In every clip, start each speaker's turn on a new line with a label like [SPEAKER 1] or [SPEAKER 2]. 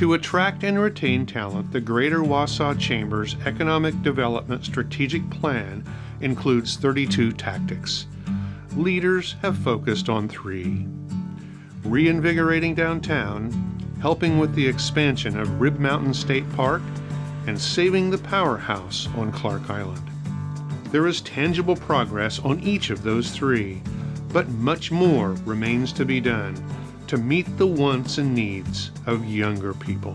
[SPEAKER 1] To attract and retain talent, the Greater Wausau Chamber's Economic Development Strategic Plan includes 32 tactics. Leaders have focused on 3: reinvigorating downtown, helping with the expansion of Rib Mountain State Park, and saving the powerhouse on Clark Island. There is tangible progress on each of those 3, but much more remains to be done to meet the wants and needs of younger people.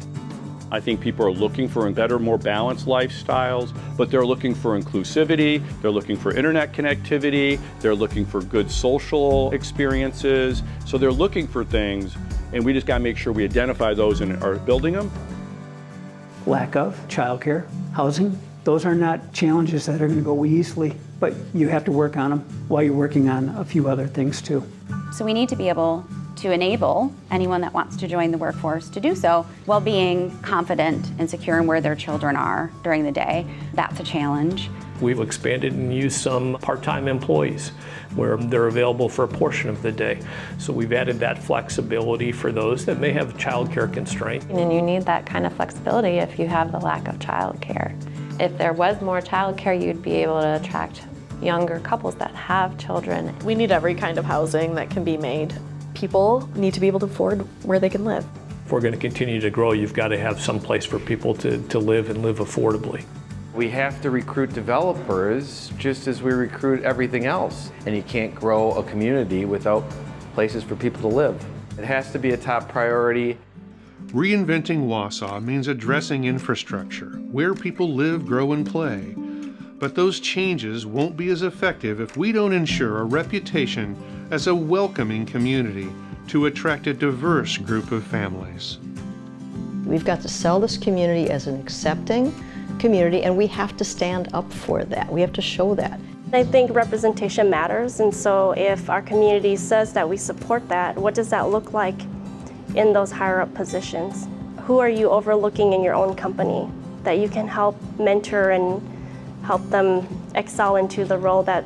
[SPEAKER 2] I think people are looking for better, more balanced lifestyles, but they're looking for inclusivity, they're looking for internet connectivity, they're looking for good social experiences. So they're looking for things, and we just gotta make sure we identify those and are building them.
[SPEAKER 3] Lack of childcare, housing, those are not challenges that are going to go easily, but you have to work on them while you're working on a few other things too.
[SPEAKER 4] So we need to be able to enable anyone that wants to join the workforce to do so while being confident and secure in where their children are during the day. That's a challenge.
[SPEAKER 5] We've expanded and used some part-time employees where they're available for a portion of the day. So we've added that flexibility for those that may have childcare constraint.
[SPEAKER 6] And you need that kind of flexibility if you have the lack of childcare. If there was more childcare, you'd be able to attract younger couples that have children.
[SPEAKER 7] We need every kind of housing that can be made. People need to be able to afford where they can live.
[SPEAKER 5] If we're going to continue to grow, you've got to have some place for people to live and live affordably.
[SPEAKER 8] We have to recruit developers just as we recruit everything else. And you can't grow a community without places for people to live. It has to be a top priority.
[SPEAKER 1] Reinventing Wausau means addressing infrastructure, where people live, grow, and play. But those changes won't be as effective if we don't ensure a reputation as a welcoming community to attract a diverse group of families.
[SPEAKER 9] We've got to sell this community as an accepting community, and we have to stand up for that. We have to show that.
[SPEAKER 10] I think representation matters, and so if our community says that we support that, what does that look like in those higher up positions? Who are you overlooking in your own company that you can help mentor and help them excel into the role that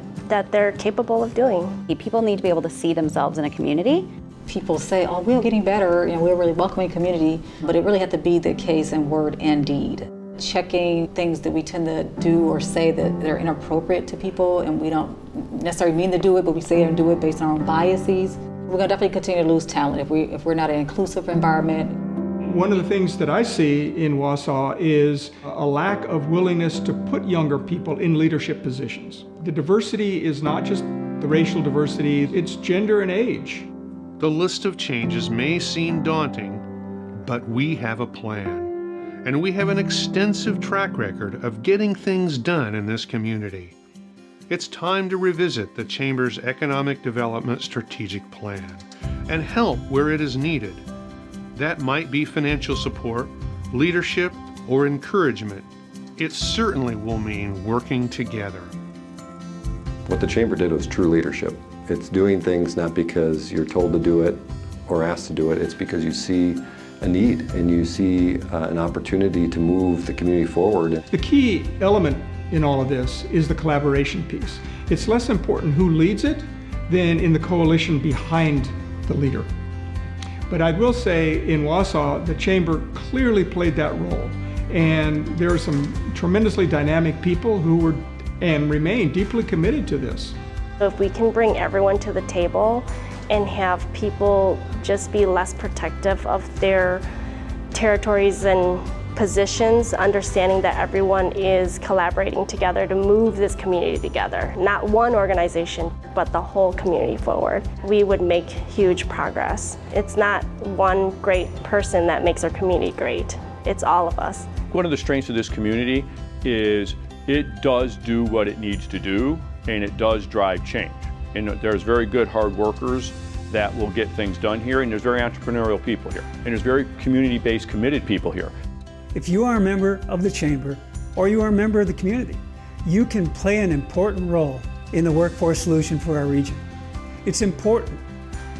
[SPEAKER 10] they're capable of doing?
[SPEAKER 4] People need to be able to see themselves in a community.
[SPEAKER 11] People say, oh, we're getting better and we're a really welcoming community, but it really had to be the case in word and deed. Checking things that we tend to do or say that they're inappropriate to people, and we don't necessarily mean to do it, but we say and do it based on our own biases. We're going to definitely continue to lose talent if we're not an inclusive environment.
[SPEAKER 12] One of the things that I see in Wausau is a lack of willingness to put younger people in leadership positions. The diversity is not just the racial diversity, it's gender and age.
[SPEAKER 1] The list of changes may seem daunting, but we have a plan. And we have an extensive track record of getting things done in this community. It's time to revisit the Chamber's Economic Development Strategic Plan and help where it is needed. That might be financial support, leadership, or encouragement. It certainly will mean working together.
[SPEAKER 13] What the Chamber did was true leadership. It's doing things not because you're told to do it or asked to do it, it's because you see a need and you see an opportunity to move the community forward.
[SPEAKER 12] The key element in all of this is the collaboration piece. It's less important who leads it than in the coalition behind the leader. But I will say in Wausau, the Chamber clearly played that role. And there are some tremendously dynamic people who were and remain deeply committed to this.
[SPEAKER 10] If we can bring everyone to the table and have people just be less protective of their territories and positions, understanding that everyone is collaborating together to move this community together. Not one organization, but the whole community forward. We would make huge progress. It's not one great person that makes our community great. It's all of us.
[SPEAKER 2] One of the strengths of this community is it does do what it needs to do, and it does drive change. And there's very good hard workers that will get things done here, and there's very entrepreneurial people here, and there's very community-based committed people here.
[SPEAKER 3] If you are a member of the Chamber or you are a member of the community, you can play an important role in the workforce solution for our region. It's important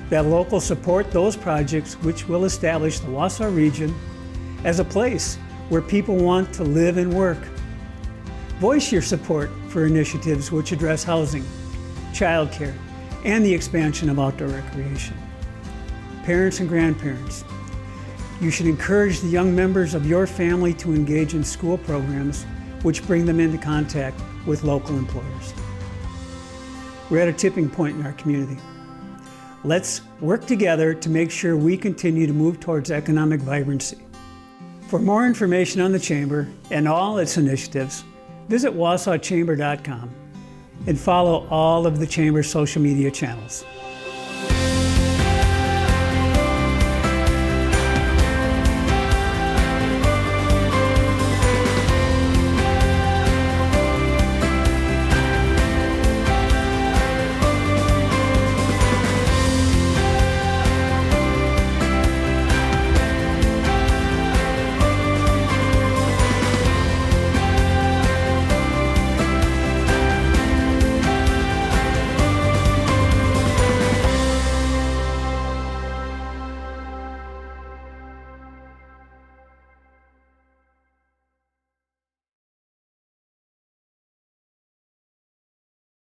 [SPEAKER 3] that locals support those projects which will establish the Wausau region as a place where people want to live and work. Voice your support for initiatives which address housing, childcare, and the expansion of outdoor recreation. Parents and grandparents, You should encourage the young members of your family to engage in school programs which bring them into contact with local employers. We're at a tipping point in our community. Let's work together to make sure we continue to move towards economic vibrancy. For more information on the Chamber and all its initiatives, visit wausauchamber.com and follow all of the Chamber's social media channels.